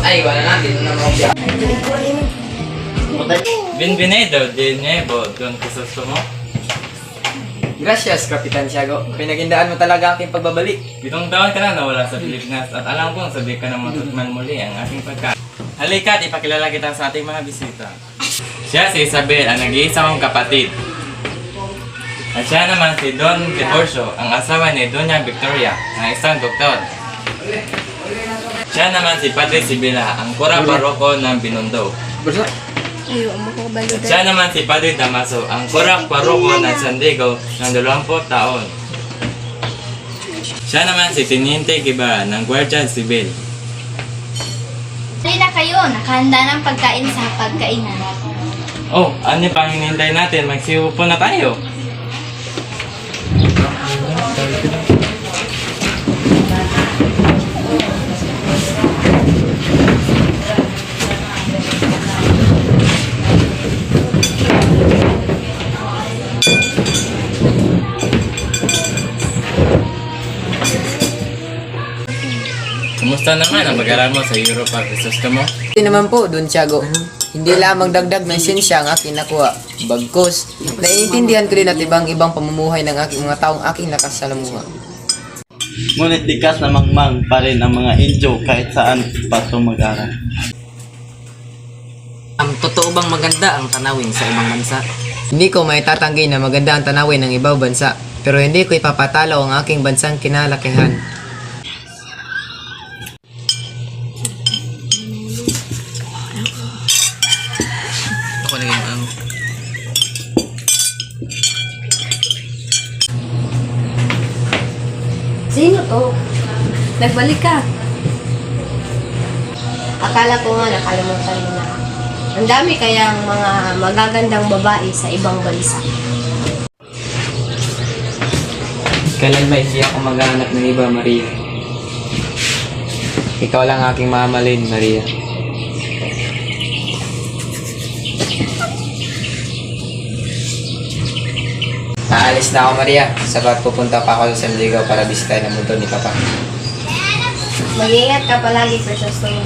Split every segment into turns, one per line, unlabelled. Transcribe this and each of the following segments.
Ay, wala na. Dito na ako siya.
Bienvenido de nuevo, Don Crisostomo.
Gracias, Kapitan Tiago. Pinagindaan mo talaga aking pagbabalik.
7 taon ka na nawala sa Pilipinas at alam kong sabi ka na matutunan muli ang ating pagkain. Halika at ipakilala kita sa ating mga bisita. Siya si Isabel, ang nag-iisa kong kapatid. At siya naman si Don Tiburcio, ang asawa ni Doña Victoria, ang isang doktor. Siya naman si Padre Sibila, ang kura paroko ng Binondo. At siya naman si Padre Damaso, ang kura paroko ng San Diego ng 20 taon. Siya naman si Teniente Giba ng Guardia Civil.
Halina kayo, nakahanda ng pagkain sa pagkainan.
Oh, ano pang hinihintay natin? Magsiupo na tayo. Kumusta naman ang pag-aaral mo sa Europa Crisostomo?
Hindi naman po, Don Tiago. Hindi lamang dagdag ng siyensya ang aking nakuha. Bagkus, naiintindihan ko din at ibang pamumuhay ng aking mga taong aking nakasalamuha.
Ngunit likas na mangmang pa rin ang mga Indio kahit saan pa ito mag-aral.
Ang totoo bang maganda ang tanawin sa ibang bansa? Hindi ko may tatanggi na maganda ang tanawin ng ibang bansa, pero hindi ko ipapatalo ang aking bansang kinalakihan. Ako na yung
Sino to? Nagbalik ka. Akala ko nga nakalimutan mo na. Ang dami kayang mga magagandang babae sa ibang bansa.
Kailan ba hindi ako maghanap ng iba, Maria? Ikaw lang aking mamahalin, Maria. Aalis na ako, Maria. Sapat pupunta pa ako sa San Diego para bisitahin ang mundo ni Papa.
Mag-iingat ka palagi, Precious Tony.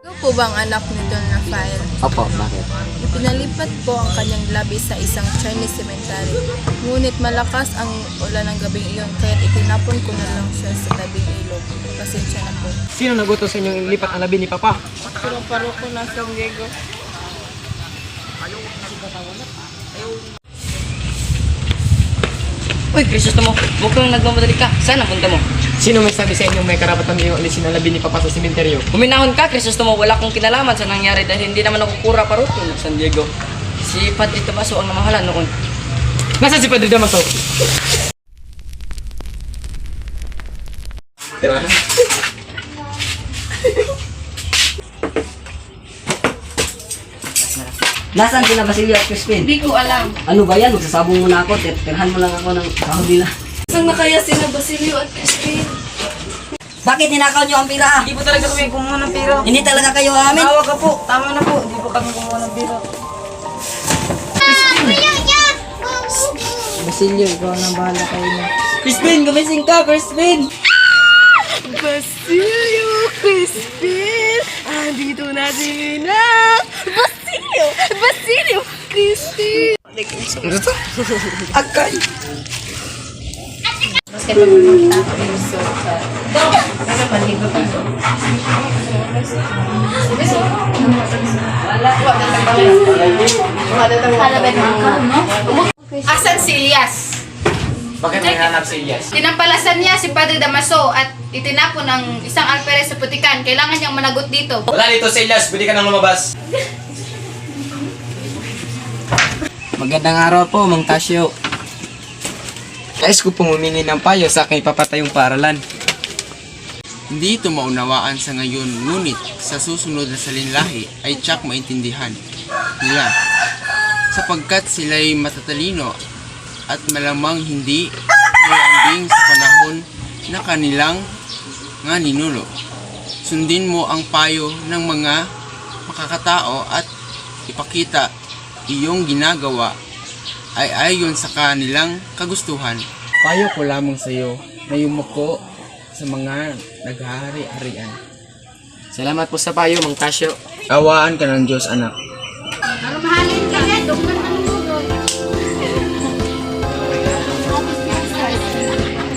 Ikaw po bang anak ni Don Rafael?
Opo, bakit?
Ipinalipat po ang kanyang labi sa isang Chinese cemetery. Ngunit malakas ang ulan ng gabing iyon, kaya't itinapon ko na lang siya sa tabing ilog. Pasensya na po.
Sino nagutos sa inyong ilipat ang labi ni Papa?
Pero paroko na San Diego.
Uy, Crisostomo, mukhang nagmamadali ka. Saan ang punta mo?
Sino may sabi sa inyong may karapatan din yung alisin ang labi ni Papa sa sementeryo?
Huminahon ka, Crisostomo. Wala akong kinalaman sa nangyari dahil hindi naman ako kura paroko ng San Diego. Si Padre Tomaso ang namahala noon.
Nasaan si Padre Damaso?
Nasaan sila Basilio at Crispin?
Hindi ko alam.
Ano ba yan? Magsasabong muna ako. Tirahan mo lang ako ng sahod nila.
Saan na kaya sila Basilio at Crispin?
Bakit ninakaw niyo ang pira?
Hindi po talaga kami kumuha ng pira.
Hindi talaga kayo amin?
Tawa ka po. Tama na po. Hindi po kami kumuha ng pira.
Basilio, ikaw nang bahala kayo na.
Crispin, gumising ka, Crispin!
Basilio, Crispin! Andito na sila! Basilio! Basilio, Crispin!
Ano to? Agay!
Mas kaya pag-magta ako yung sofa. Ano pa, ligo pa. Halabit mo ka, no?
Asan si Elias?
Bakit may hanap si Elias?
Tinampalasan niya si Padre Damaso at itinapon ng isang alperes sa putikan. Kailangan niyang managot dito.
Wala dito si Elias, pwede ka nang lumabas. Magandang araw po, Mang Tasyo. Nais ko pong humingi ng payo sa aking papatayong paaralan.
Hindi ito maunawaan sa ngayon, ngunit sa susunod na salinlahi ay tiyak maintindihan nila sapagkat sila'y matatalino at malamang hindi lalambing sa panahon na kanilang nga ninuno. Sundin mo ang payo ng mga makakatao at ipakita iyong ginagawa ay ayon sa kanilang kagustuhan. Payo ko lamang sa iyo na yumuko sa mga naghahari-harian.
Salamat po sa payo, Mang Tasyo.
Awaan ka ng Diyos, anak.
Para mahalin ka na, dugman ang sunod.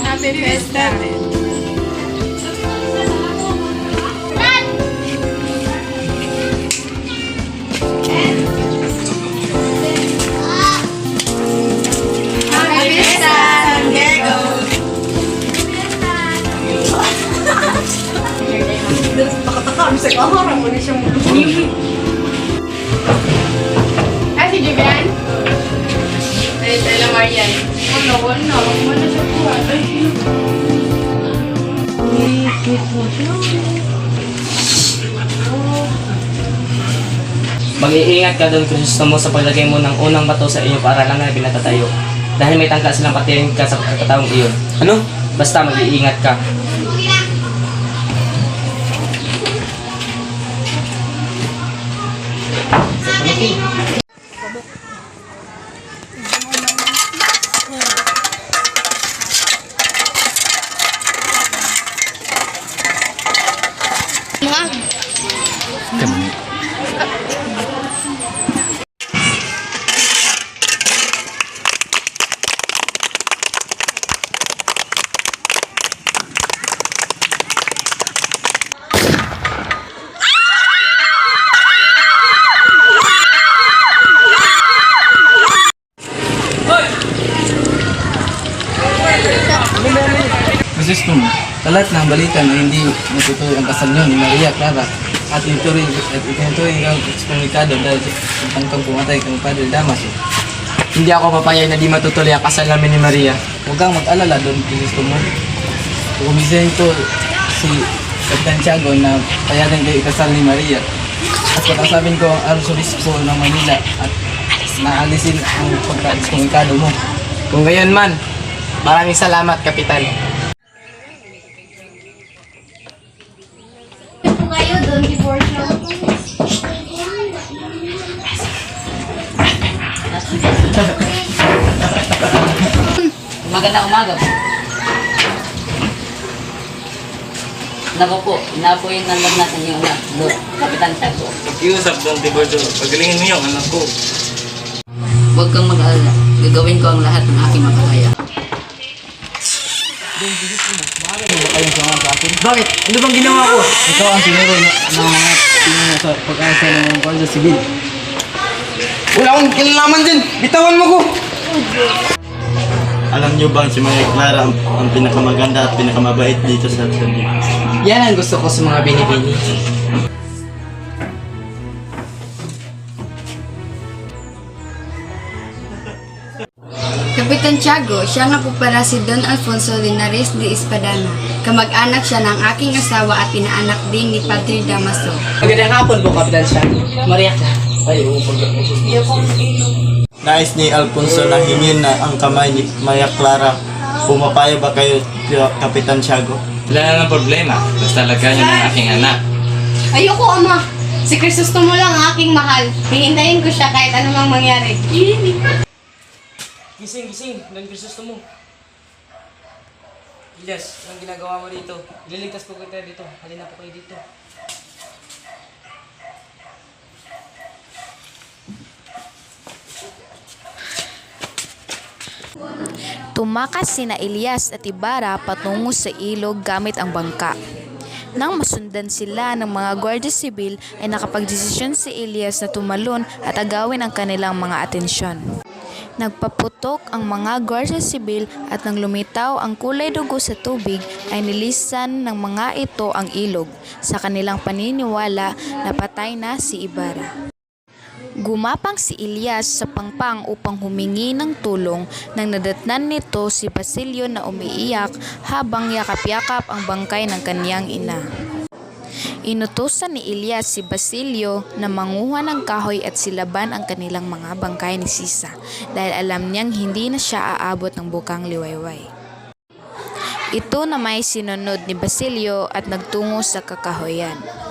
Happy Fiesta!
Happy Fiesta, San Diego! Ah, si Julian? Ay, Stella Marian. Wala. Wala siya po.
Mag-iingat ka doon, Kristomo, sa paglagay mo ng unang bato sa iyong paaralan na pinatatayo. Dahil may tangka silang patirin ka sa pagkataong iyon. Ano? Basta mag-iingat ka.
Kristum, sa lahat ng balita na hindi natutuloy ang kasal niyo ni Maria Clara at itutuloy ang ekskomunikado dahil sa tangkang pumatay kang Padre Damaso.
Hindi ako papayag na di matutuloy ang kasal namin ni Maria.
Huwag kang mag-alala doon, Kristum. Kumisahin ko si Kapitan Tiago na payagan kayo ikasal ni Maria. At pagkasabing ko ang Arsobispo ng Manila at naalisin ang pagka-ekskomunikado mo.
Kung gayon man, maraming salamat, Kapitan.
Po kayo doon, divorce na.
Magandang umaga po. Nako po, inapoyin ng love natin yung anak. Kapitan Tiago.
Pag-iusap doon, Tibordo. Pagalingin mo yung anak ko.
Huwag kang mag-alala. Gagawin ko ang lahat ng aking makakaya.
Bakit? Ano bang ginawa ko?
Ikaw ang sinuro ng mga tinuro sa pag-asa ng mga Guardia Civil.
Wala akong kinalaman dyan! Bitawan mo ko!
Alam niyo bang si Maria Clara ang pinakamaganda at pinakamabait dito sa San Diego?
Yan ang gusto ko sa mga binibini.
Kapitan Tiago, siya nga po para si Don Alfonso Linares de Espadana. Kamag-anak siya ng aking asawa at inaanak din ni Padre Damaso.
Magandang hapon po, Kapitan siya. Maria Clara. Ay,
Nais ni Alfonso na hingin na ang kamay ni Maria Clara. Pumapaya ba kayo, Kapitan Tiago?
Wala na ng problema. Basta lagyan niyo ng aking anak.
Ayoko, Ama. Si Crisostomo lang ang aking mahal. Hihintayin ko siya kahit anumang mangyari.
Gising! Don Crisostomo. Ilyas, anong ginagawa mo dito? Ililigtas po kita dito. Halina po kayo dito.
Tumakas sina Elias at Ibarra patungo sa ilog gamit ang bangka. Nang masundan sila ng mga Guardia Civil ay nakapagdesisyon si Elias na tumalon at agawin ang kanilang mga atensyon. Nagpaputok ang mga Guardia Civil at nang lumitaw ang kulay dugo sa tubig ay nilisan ng mga ito ang ilog. Sa kanilang paniniwala na patay na si Ibarra. Gumapang si Elias sa pangpang upang humingi ng tulong nang nadatnan nito si Basilio na umiiyak habang yakap-yakap ang bangkay ng kaniyang ina. Inutusan ni Elias si Basilio na manguha ng kahoy at silaban ang kanilang mga bangkay ni Sisa dahil alam niyang hindi na siya aabot ng bukang liwayway. Ito na may sinunod ni Basilio at nagtungo sa kakahuyan.